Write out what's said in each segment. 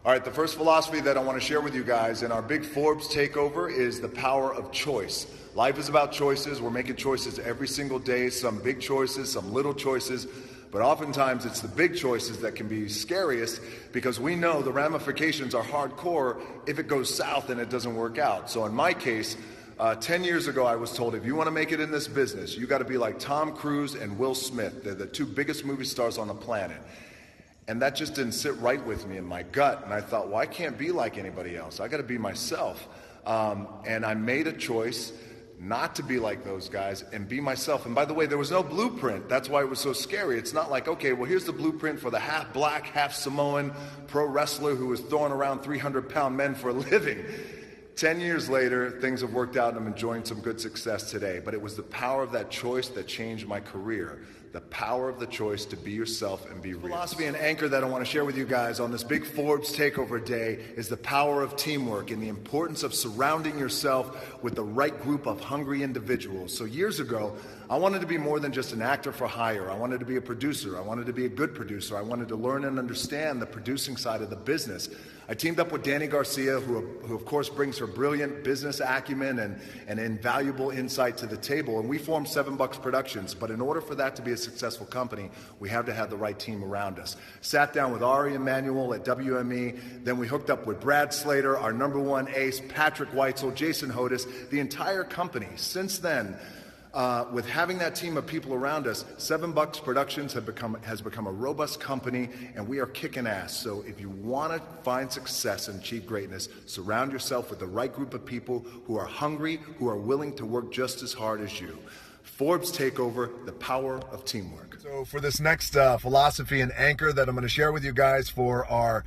All right, the first philosophy that I want to share with you guys in our big Forbes takeover is the power of choice. Life is about choices. We're making choices every single day, some big choices, some little choices, but oftentimes it's the big choices that can be scariest because we know the ramifications are hardcore if it goes south and it doesn't work out. So in my case, 10 years ago, I was told, if you want to make it in this business, you got to be like Tom Cruise and Will Smith. They're the two biggest movie stars on the planet. And that just didn't sit right with me in my gut. And I thought, well, I can't be like anybody else. I got to be myself. And I made a choice not to be like those guys and be myself. And by the way, there was no blueprint. That's why it was so scary. It's not like, okay, well, here's the blueprint for the half black, half Samoan pro wrestler who was throwing around 300-pound men for a living. 10 years later, things have worked out and I'm enjoying some good success today. But it was the power of that choice that changed my career. The power of the choice to be yourself and be real. Philosophy and anchor that I want to share with you guys on this big Forbes takeover day is the power of teamwork and the importance of surrounding yourself with the right group of hungry individuals. So years ago, I wanted to be more than just an actor for hire. I wanted to be a producer. I wanted to be a good producer. I wanted to learn and understand the producing side of the business. I teamed up with Danny Garcia, who of course brings her brilliant business acumen and invaluable insight to the table. And we formed $7 Productions. But in order for that to be a successful company, we have to have the right team around us. Sat down with Ari Emanuel at WME. Then we hooked up with Brad Slater, our #1 ace, Patrick Weitzel, Jason Hodis, the entire company. Since then, with having that team of people around us, $7 Productions has become a robust company, and we are kicking ass. So if you want to find success and achieve greatness, surround yourself with the right group of people who are hungry, who are willing to work just as hard as you. Forbes Takeover, the power of teamwork. So for this next philosophy and anchor that I'm going to share with you guys for our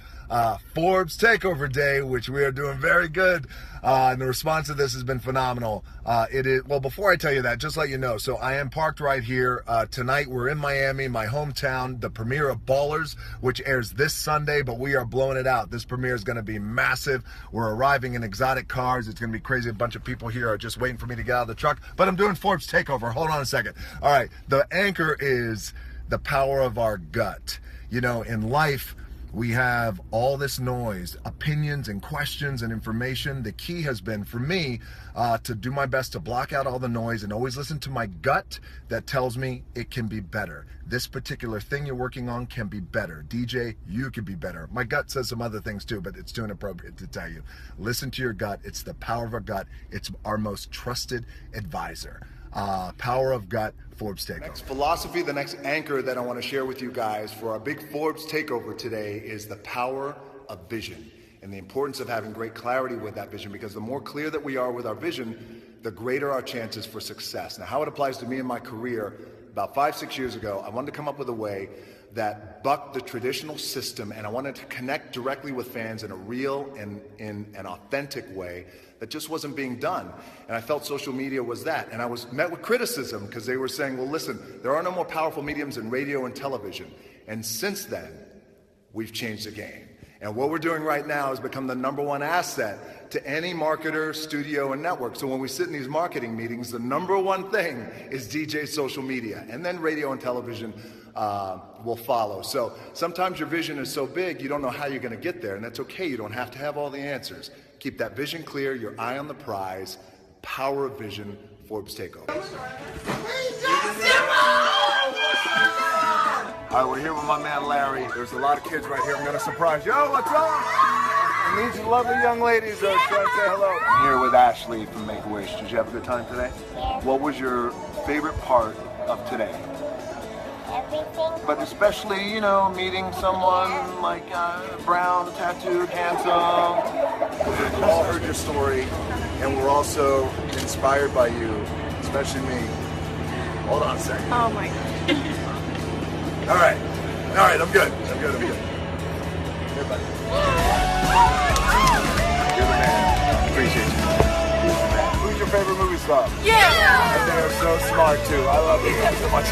Forbes Takeover Day, which we are doing very good, and the response to this has been phenomenal. Well, before I tell you that, just let you know, so I am parked right here. Tonight we're in Miami, my hometown, the premiere of Ballers, which airs this Sunday, but we are blowing it out. This premiere is going to be massive. We're arriving in exotic cars. It's going to be crazy. A bunch of people here are just waiting for me to get out of the truck, but I'm doing Forbes Takeover. Hold on a second. All right, the anchor is the power of our gut. You know, in life, we have all this noise, opinions and questions and information. The key has been for me to do my best to block out all the noise and always listen to my gut that tells me it can be better. This particular thing you're working on can be better. DJ, you can be better. My gut says some other things too, but it's too inappropriate to tell you. Listen to your gut. It's the power of our gut. It's our most trusted advisor. Power of Gut, Forbes Takeover. Next philosophy, the next anchor that I want to share with you guys for our big Forbes Takeover today is the power of vision and the importance of having great clarity with that vision, because the more clear that we are with our vision, the greater our chances for success. Now, how it applies to me in my career, about 5-6 years ago, I wanted to come up with a way that bucked the traditional system, and I wanted to connect directly with fans in a real and in an authentic way that just wasn't being done. And I felt social media was that. And I was met with criticism because they were saying, well, listen, there are no more powerful mediums than radio and television. And since then, we've changed the game. And what we're doing right now is become the #1 asset to any marketer, studio, and network. So when we sit in these marketing meetings, the #1 thing is DJ social media. And then radio and television will follow. So sometimes your vision is so big, you don't know how you're going to get there. And that's okay. You don't have to have all the answers. Keep that vision clear, your eye on the prize. Power of vision, Forbes Takeover. All right, we're here with my man Larry. There's a lot of kids right here. I'm going to surprise you. Yo, what's up? And these lovely young ladies are trying to say hello. I'm here with Ashley from Make-A-Wish. Did you have a good time today? Yeah. What was your favorite part of today? Everything. But especially, you know, meeting someone like brown, tattooed, handsome. We've all heard your story, and we're also inspired by you, especially me. Hold on a second. Oh my God. All right, I'm good. Here, buddy. You're the man. Appreciate you. Who's your favorite movie star? Yeah! And they're so smart too. I love you so much.